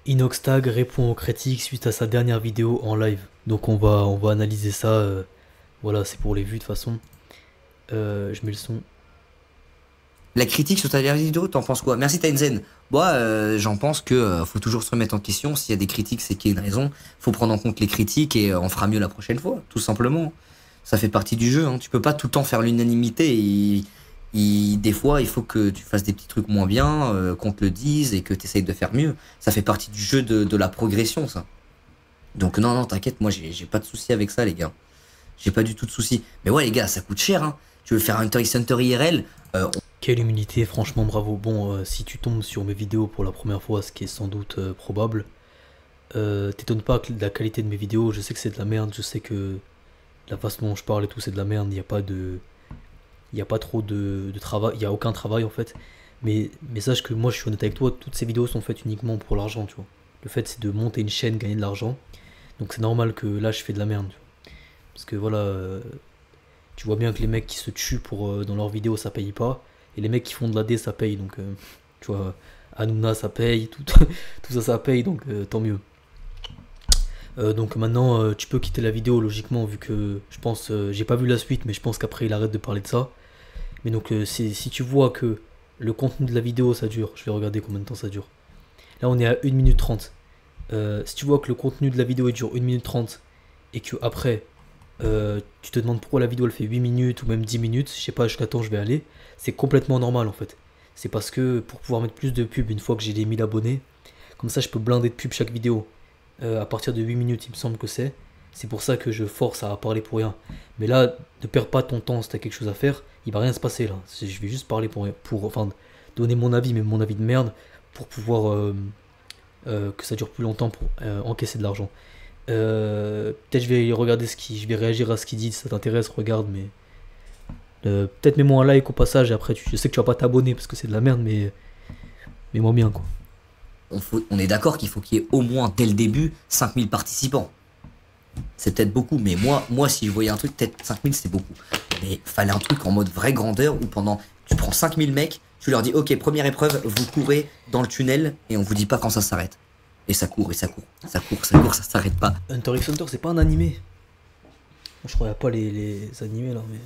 Inoxtag répond aux critiques suite à sa dernière vidéo en live. Donc on va analyser ça. Voilà, c'est pour les vues de toute façon. Je mets le son. La critique sur ta dernière vidéo, t'en penses quoi? Merci Tenzin. Moi, j'en pense que faut toujours se remettre en question. S'il y a des critiques, c'est qu'il y a une raison. Faut prendre en compte les critiques et on fera mieux la prochaine fois, tout simplement. Ça fait partie du jeu, hein. Tu peux pas tout le temps faire l'unanimité. Des fois, il faut que tu fasses des petits trucs moins bien, qu'on te le dise et que tu essayes de faire mieux. Ça fait partie du jeu de la progression, ça. Donc non, non, t'inquiète, moi j'ai pas de souci avec ça, les gars. J'ai pas du tout de souci. Mais ouais, les gars, ça coûte cher, hein. Tu veux faire un Hunter x Hunter IRL? Quelle humilité, franchement bravo. Bon, si tu tombes sur mes vidéos pour la première fois, ce qui est sans doute probable, t'étonnes pas de la qualité de mes vidéos. Je sais que c'est de la merde, je sais que la façon dont je parle et tout c'est de la merde. Il y a pas trop de travail, il y a aucun travail en fait. Mais sache que moi je suis honnête avec toi, toutes ces vidéos sont faites uniquement pour l'argent, tu vois. Le fait c'est de monter une chaîne, gagner de l'argent. Donc c'est normal que là je fais de la merde, tu vois. Parce que voilà, tu vois bien que les mecs qui se tuent dans leurs vidéos ça paye pas. Et les mecs qui font de la D ça paye. Donc tu vois, Hanouna ça paye, tout ça ça paye, donc tant mieux. Donc maintenant tu peux quitter la vidéo logiquement vu que je pense, j'ai pas vu la suite mais je pense qu'après il arrête de parler de ça. Mais donc si tu vois que le contenu de la vidéo ça dure, je vais regarder combien de temps ça dure. Là on est à 1 minute 30. Si tu vois que le contenu de la vidéo il dure 1 minute 30 et que après tu te demandes pourquoi la vidéo elle fait 8 minutes ou même 10 minutes, je sais pas jusqu'à temps je vais aller, c'est complètement normal en fait. C'est parce que pour pouvoir mettre plus de pubs une fois que j'ai les 1000 abonnés, comme ça je peux blinder de pubs chaque vidéo. À partir de 8 minutes il me semble que c'est. C'est pour ça que je force à parler pour rien. Mais là, ne perds pas ton temps si t'as quelque chose à faire, il va rien se passer là. Je vais juste parler enfin, donner mon avis, mais mon avis de merde, pour pouvoir que ça dure plus longtemps pour encaisser de l'argent. Peut-être je vais regarder je vais réagir à ce qu'il dit, si ça t'intéresse, regarde, mais peut-être mets-moi un like au passage et après je sais que tu vas pas t'abonner parce que c'est de la merde, mais moi bien quoi. On est d'accord qu'il faut qu'il y ait au moins, dès le début, 5000 participants. C'est peut-être beaucoup, mais moi, si je voyais un truc, peut-être 5000 c'est beaucoup. Mais fallait un truc en mode vraie grandeur où tu prends 5000 mecs, tu leur dis, ok, première épreuve, vous courez dans le tunnel et on vous dit pas quand ça s'arrête. Et ça court, et ça court, ça court, ça court, ça s'arrête pas. Hunter x Hunter c'est pas un animé. Moi, je croyais pas les animés là, mais.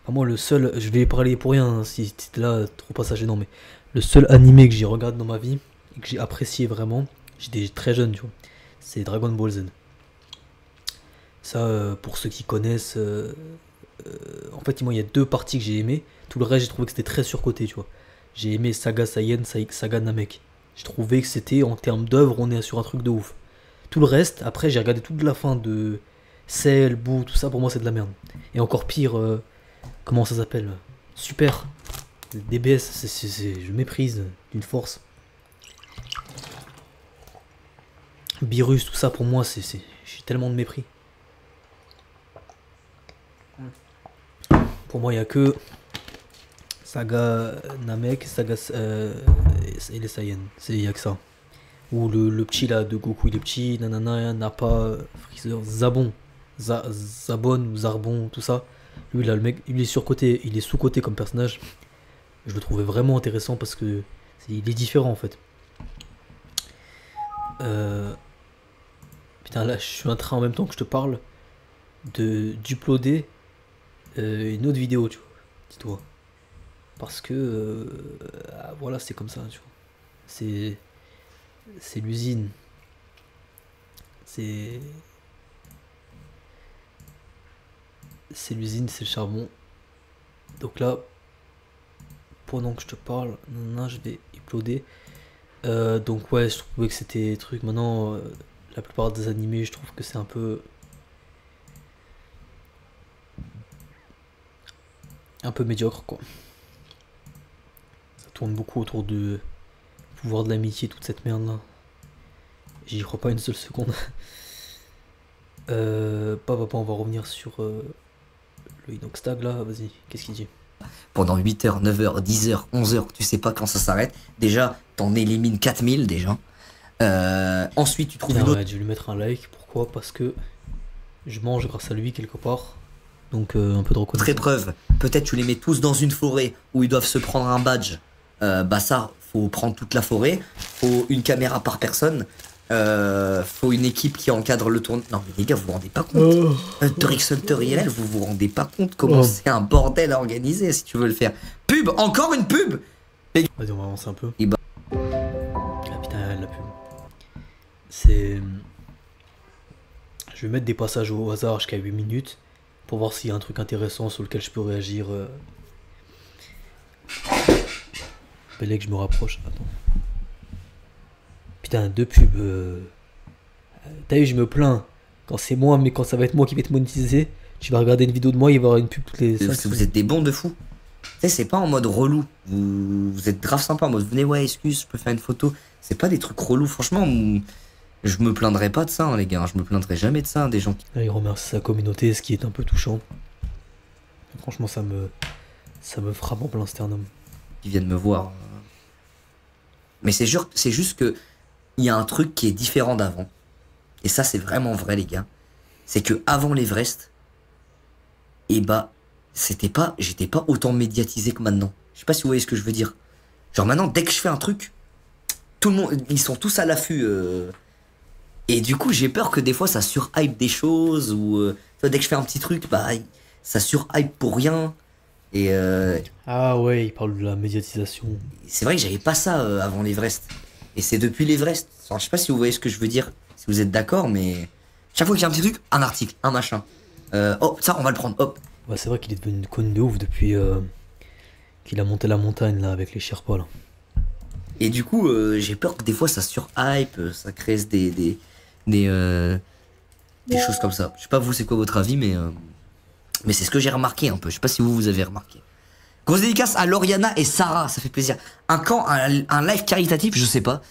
Enfin, moi le seul, je vais parler pour rien hein, si t'es là, trop passager, non, mais le seul animé que j'ai regardé dans ma vie et que j'ai apprécié vraiment, j'étais très jeune, tu vois, c'est Dragon Ball Z. Ça, pour ceux qui connaissent, en fait, moi, il y a deux parties que j'ai aimé. Tout le reste, j'ai trouvé que c'était très surcoté, tu vois. J'ai aimé Saga Saiyan, Saga Namek. J'ai trouvé que c'était, en termes d'œuvre, on est sur un truc de ouf. Tout le reste, après, j'ai regardé toute la fin de Cell, Boo, tout ça, pour moi, c'est de la merde. Et encore pire, comment ça s'appelle? Super. DBS, je méprise d'une force. Beerus, tout ça, pour moi, j'ai tellement de mépris. Pour moi, il n'y a que Saga Namek, Saga et les Saiyans. Il n'y a que ça. Ou le petit là de Goku, il est petit, nanana, Nappa, Freezer, Zabon, Zabon ou Zarbon, tout ça. Lui là, le mec, il est surcoté, il est sous-coté comme personnage. Je le trouvais vraiment intéressant parce que il est différent en fait. Putain, là, je suis en train en même temps que je te parle d'uploader une autre vidéo, tu vois. Dis-toi. Parce que voilà, c'est comme ça, tu vois. C'est l'usine. C'est c'est l'usine, c'est le charbon. Donc là, pendant que je te parle, non, je vais uploader. Donc ouais, je trouvais que c'était des trucs. Maintenant, la plupart des animés, je trouve que c'est un peu médiocre quoi. Ça tourne beaucoup autour de pouvoir de l'amitié, toute cette merde là. J'y crois pas une seule seconde. On va revenir sur le Inoxtag là, vas-y, qu'est-ce qu'il dit? Pendant 8 heures, 9 heures, 10 heures, 11 heures, tu sais pas quand ça s'arrête. Déjà, t'en élimines 4000 déjà. Ensuite, tu trouves Tiens, une autre. ouais, je vais lui mettre un like, pourquoi? Parce que je mange grâce à lui quelque part. Donc un peu de Autre reconnaissance. épreuve, peut-être tu les mets tous dans une forêt où ils doivent se prendre un badge. Bah ça, faut prendre toute la forêt, faut une caméra par personne, faut une équipe qui encadre le tournoi. Non mais les gars, vous vous rendez pas compte. Turix Hunter IRL, vous vous rendez pas compte comment c'est un bordel à organiser si tu veux le faire. Pub, encore une pub. Vas-y, on va avancer un peu. Et bah... Ah putain, la pub. C'est... Je vais mettre des passages au hasard jusqu'à 8 minutes pour voir s'il y a un truc intéressant sur lequel je peux réagir. Fallait que je me rapproche. Attends. Putain, deux pubs. T'as vu, je me plains. Quand c'est moi, mais quand ça va être moi qui vais te monétiser, tu vas regarder une vidéo de moi, il va y avoir une pub toutes les 5 Parce que vous êtes des bons de fou. Tu sais, c'est pas en mode relou. Vous êtes grave sympa en mode venez, ouais, excuse, je peux faire une photo. C'est pas des trucs relous. Franchement, je me plaindrai pas de ça, hein, les gars. Je me plaindrai jamais de ça, hein, des gens qui. Là, il remercie sa communauté, ce qui est un peu touchant. Franchement, ça me frappe en plein sternum. Qui viennent me voir. Mais c'est juste que il y a un truc qui est différent d'avant. Et ça, c'est vraiment vrai, les gars. C'est que avant l'Everest, et bah, j'étais pas autant médiatisé que maintenant. Je sais pas si vous voyez ce que je veux dire. Genre maintenant, dès que je fais un truc, tout le monde, ils sont tous à l'affût. Et du coup, j'ai peur que des fois, ça surhype des choses ou dès que je fais un petit truc, bah, ça surhype pour rien. Et Ah ouais, il parle de la médiatisation. c'est vrai que j'avais pas ça avant l'Everest. Et c'est depuis l'Everest. Alors, je sais pas si vous voyez ce que je veux dire, si vous êtes d'accord, mais chaque fois qu'il y a un petit truc, un article, un machin. Oh, ça, on va le prendre, hop. Ouais, c'est vrai qu'il est devenu une conne de ouf depuis qu'il a monté la montagne là avec les Sherpas là. Et du coup, j'ai peur que des fois ça surhype, ça crée des choses comme ça. Je sais pas vous, c'est quoi votre avis, mais c'est ce que j'ai remarqué un peu. Je sais pas si vous avez remarqué. Grosse dédicace à Lauriana et Sarah, ça fait plaisir. Un live caritatif, je sais pas.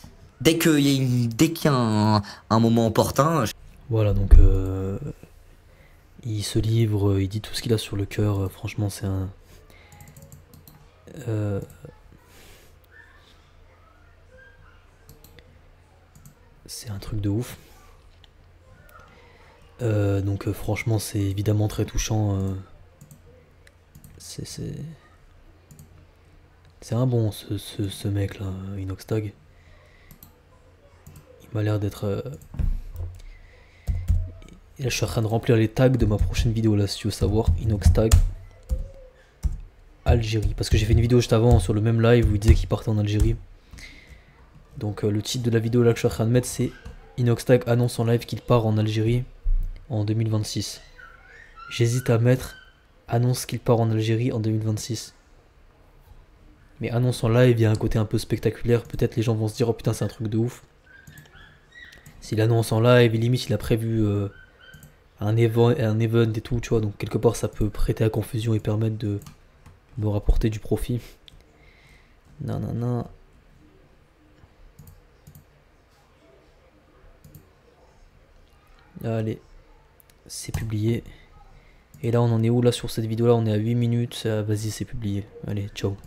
Dès qu'il y a un moment opportun. Voilà, donc il se livre, il dit tout ce qu'il a sur le cœur. Franchement, c'est un... c'est un truc de ouf. Donc franchement, c'est évidemment très touchant. C'est un bon, ce mec là, Inoxtag. Il m'a l'air d'être... Et là, je suis en train de remplir les tags de ma prochaine vidéo là, si tu veux savoir. Inoxtag Algérie. Parce que j'ai fait une vidéo juste avant sur le même live où il disait qu'il partait en Algérie. Donc le titre de la vidéo là que je suis en train de mettre, c'est Inoxtag annonce en live qu'il part en Algérie en 2026. J'hésite à mettre annonce qu'il part en Algérie en 2026. Mais annonce en live, il y a un côté un peu spectaculaire. Peut-être les gens vont se dire oh putain, c'est un truc de ouf. S'il annonce en live, limite il a prévu un event et tout, tu vois. Donc quelque part ça peut prêter à confusion et permettre de me rapporter du profit. Non, non, non. Allez, c'est publié. Et là on en est où là sur cette vidéo là? On est à 8 minutes. Vas-y, c'est publié. Allez, ciao.